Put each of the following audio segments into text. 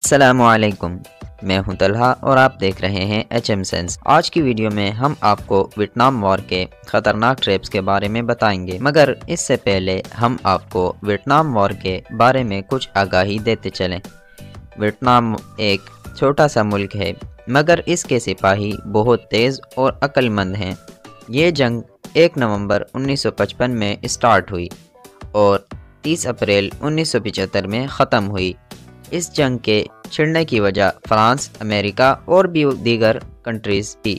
السلام علیکم، میں ہوں طلحہ اور آپ دیکھ رہے ہیں HM سینس۔ آج کی ویڈیو میں ہم آپ کو ویتنام وار کے خطرناک ٹریپس کے بارے میں بتائیں گے، مگر اس سے پہلے ہم آپ کو ویتنام وار کے بارے میں کچھ آگاہی دیتے چلیں۔ ویتنام ایک چھوٹا سا ملک ہے، مگر اس کے سپاہی بہت تیز اور عقل مند ہیں۔ یہ جنگ 1 نومبر 1955 میں اسٹارٹ ہوئی اور 30 اپریل 1975 میں ختم ہوئی۔ اس جنگ کے چھڑنے کی وجہ فرانس، امریکہ اور بھی دیگر کنٹریز تھی۔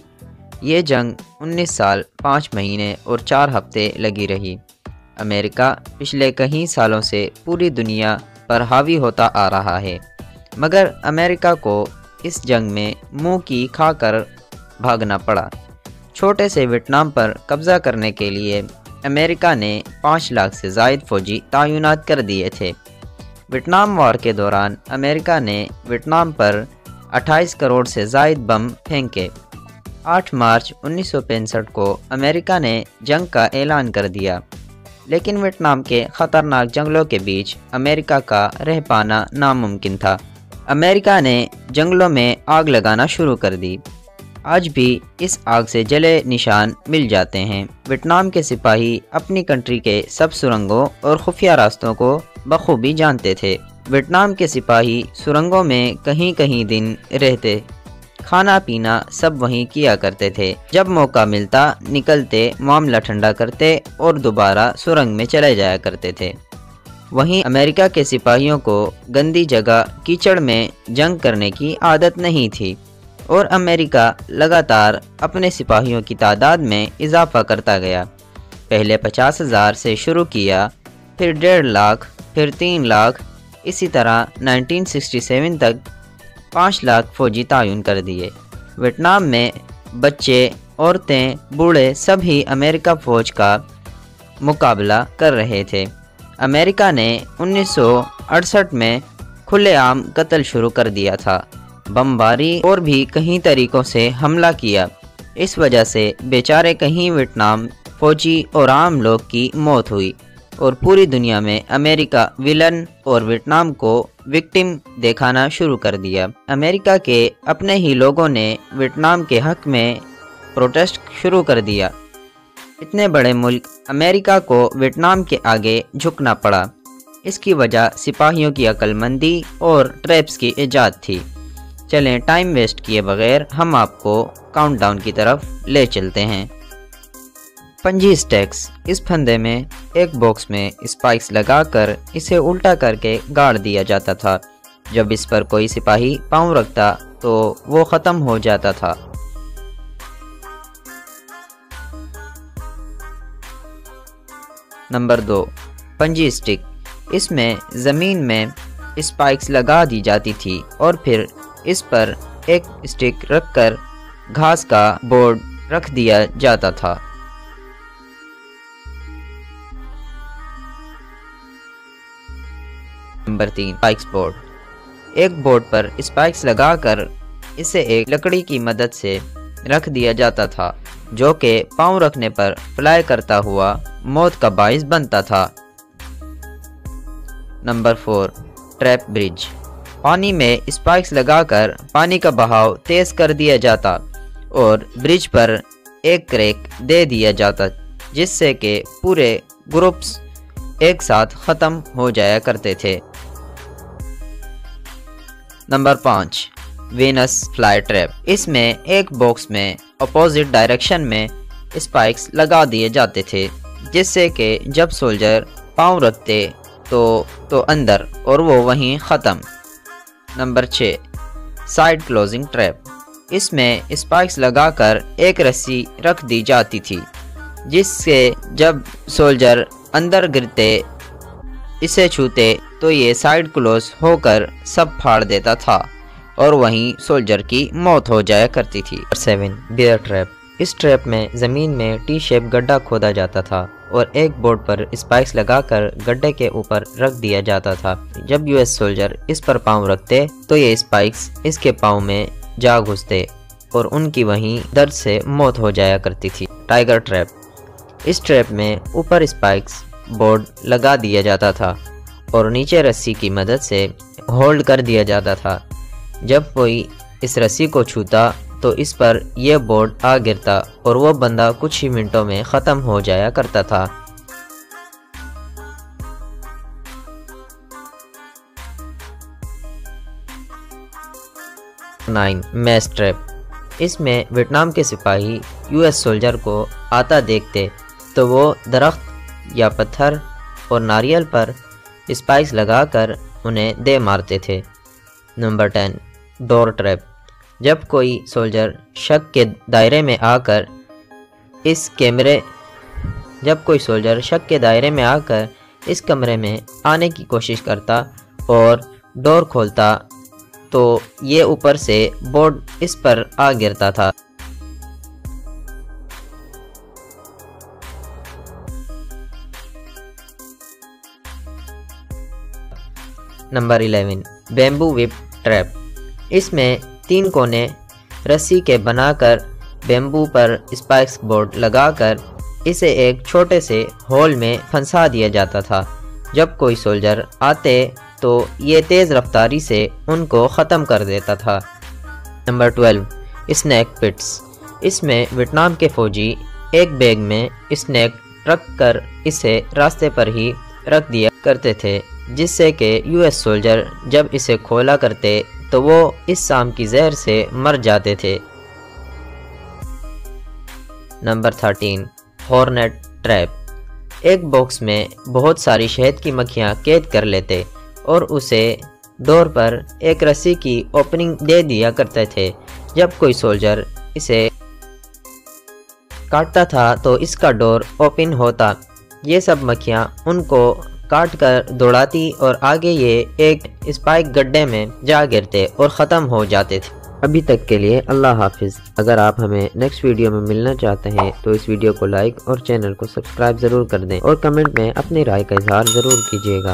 یہ جنگ 19 سال 5 مہینے اور 4 ہفتے لگی رہی۔ امریکہ پچھلے کئی سالوں سے پوری دنیا پر حاوی ہوتا آ رہا ہے، مگر امریکہ کو اس جنگ میں منہ کی کھا کر بھاگنا پڑا۔ چھوٹے سے ویتنام پر قبضہ کرنے کے لیے امریکہ نے 5 لاکھ سے زائد فوجی تعینات کر دیے تھے۔ ویتنام وار کے دوران امریکہ نے ویتنام پر 28 کروڑ سے زائد بم پھینکے۔ 8 مارچ 1965 کو امریکہ نے جنگ کا اعلان کر دیا، لیکن ویتنام کے خطرناک جنگلوں کے بیچ امریکہ کا رہ پانا ناممکن تھا۔ امریکہ نے جنگلوں میں آگ لگانا شروع کر دی۔ آج بھی اس آگ سے جلے نشان مل جاتے ہیں۔ ویتنام کے سپاہی اپنی کنٹری کے سب سرنگوں اور خفیہ راستوں کو بخوبی جانتے تھے۔ ویتنام کے سپاہی سرنگوں میں کہیں دن رہتے، کھانا پینا سب وہیں کیا کرتے تھے۔ جب موقع ملتا نکلتے، معاملہ ٹھنڈا کرتے اور دوبارہ سرنگ میں چلے جایا کرتے تھے۔ وہیں امریکہ کے سپاہیوں کو گندی جگہ کیچڑ میں جنگ کرنے کی عادت نہیں تھی، اور امریکہ لگاتار اپنے سپاہیوں کی تعداد میں اضافہ کرتا گیا۔ پہلے 50,000 سے شروع کیا، پھر 1.5 لاکھ، پھر 3 لاکھ، اسی طرح 1967 تک 5 لاکھ فوجی تعین کر دیے۔ ویتنام میں بچے، عورتیں، بوڑھے سب ہی امریکہ فوج کا مقابلہ کر رہے تھے۔ امریکہ نے 1968 میں کھلے عام قتل شروع کر دیا تھا، بمباری اور بھی کئی طریقوں سے حملہ کیا۔ اس وجہ سے بیچارے کئی ویتنام فوجی اور عام لوگ کی موت ہوئی، اور پوری دنیا میں امریکہ ویلن اور ویتنام کو وکٹم دکھانا شروع کر دیا۔ امریکہ کے اپنے ہی لوگوں نے ویتنام کے حق میں پروٹیسٹ شروع کر دیا۔ اتنے بڑے ملک امریکہ کو ویتنام کے آگے جھکنا پڑا۔ اس کی وجہ سپاہیوں کی عقل مندی اور ٹریپس کی ایجاد تھی۔ چلیں ٹائم ویسٹ کیے بغیر ہم آپ کو کاؤنٹ ڈاؤن کی طرف لے چلتے ہیں۔ پنجی اسٹیکس، اس پھندے میں ایک باکس میں اسپائکس لگا کر اسے الٹا کر کے گاڑ دیا جاتا تھا۔ جب اس پر کوئی سپاہی پاؤں رکھتا تو وہ ختم ہو جاتا تھا۔ نمبر 2، پنجی اسٹک۔ اس میں زمین میں اسپائکس لگا دی جاتی تھی اور پھر اس پر ایک اسٹک رکھ کر گھاس کا بورڈ رکھ دیا جاتا تھا۔ Number 3، spikes board. ایک بورڈ پر اسپائکس لگا کر اسے ایک لکڑی کی مدد سے رکھ دیا جاتا تھا، جو کہ پاؤں رکھنے پر فلائی کرتا ہوا موت کا باعث بنتا تھا۔ نمبر 4، ٹریپ برج۔ پانی میں اسپائکس لگا کر پانی کا بہاؤ تیز کر دیا جاتا اور برج پر ایک کریک دے دیا جاتا، جس سے کہ پورے گروپس ایک ساتھ ختم ہو جایا کرتے تھے۔ Number 5، Venus fly trap. اس میں ایک باکس میں اپوزٹ ڈائریکشن میں اسپائکس لگا دیے جاتے تھے، جس سے کہ جب سولجر پاؤں رکھتے تو اندر اور وہ وہیں ختم۔ Number 6، side closing trap. اس میں اسپائکس لگا کر ایک رسی رکھ دی جاتی تھی، جس سے جب سولجر اندر گرتے، اسے چھوتے تو یہ سائیڈ کلوز ہو کر سب پھاڑ دیتا تھا اور وہیں سولجر کی موت ہو جایا کرتی تھی۔ 7، بیئر ٹریپ۔ اس ٹریپ میں زمین میں ٹی شیپ گڈھا کھودا جاتا تھا اور ایک بورڈ پر اسپائکس لگا کر گڈھے کے اوپر رکھ دیا جاتا تھا۔ جب US سولجر اس پر پاؤں رکھتے تو یہ اسپائکس اس کے پاؤں میں جا گھستے اور ان کی وہیں درد سے موت ہو جایا کرتی تھی۔ Tiger trap. اس ٹریپ میں اوپر اسپائکس بورڈ لگا دیا جاتا تھا اور نیچے رسی کی مدد سے ہولڈ کر دیا جاتا تھا جب کوئی اس رسی کو چھوتا تو اس پر یہ بورڈ آ گرتا اور وہ بندہ کچھ ہی منٹوں میں ختم ہو جایا کرتا تھا۔ 9 میس ٹریپ۔ اس میں ویتنام کے سپاہی US سولجر کو آتا دیکھتے تو وہ درخت یا پتھر اور ناریل پر اسپائکس لگا کر انہیں دے مارتے تھے۔ نمبر 10 ڈور ٹریپ۔ جب کوئی سولجر شک کے دائرے میں آ کر اس کمرے میں آنے کی کوشش کرتا اور ڈور کھولتا تو یہ اوپر سے بورڈ اس پر آ گرتا تھا۔ Number 11 bamboo whip trap. اس میں 3 کونے رسی کے بنا کر بیمبو پر اسپائکس بورڈ لگا کر اسے ایک چھوٹے سے ہول میں پھنسا دیا جاتا تھا۔ جب کوئی سولجر آتے تو یہ تیز رفتاری سے ان کو ختم کر دیتا تھا۔ Number 12 snack پٹس۔ اس میں ویتنام کے فوجی ایک بیگ میں اسنیک رکھ کر اسے راستے پر ہی رکھ دیا کرتے تھے، جس سے کہ US سولجر جب اسے کھولا کرتے تو وہ اس سام کی زہر سے مر جاتے تھے۔ Number 13 hornet trap. ایک باکس میں بہت ساری شہد کی مکھیاں قید کر لیتے اور اسے ڈور پر ایک رسی کی اوپننگ دے دیا کرتے تھے۔ جب کوئی سولجر اسے کاٹتا تھا تو اس کا ڈور اوپن ہوتا، یہ سب مکھیاں ان کو کاٹ کر دوڑاتی اور آگے یہ ایک اسپائک گڈھے میں جا گرتے اور ختم ہو جاتے تھے۔ ابھی تک کے لیے اللہ حافظ۔ اگر آپ ہمیں نیکسٹ ویڈیو میں ملنا چاہتے ہیں تو اس ویڈیو کو لائک اور چینل کو سبسکرائب ضرور کر دیں اور کمنٹ میں اپنی رائے کا اظہار ضرور کیجیے گا۔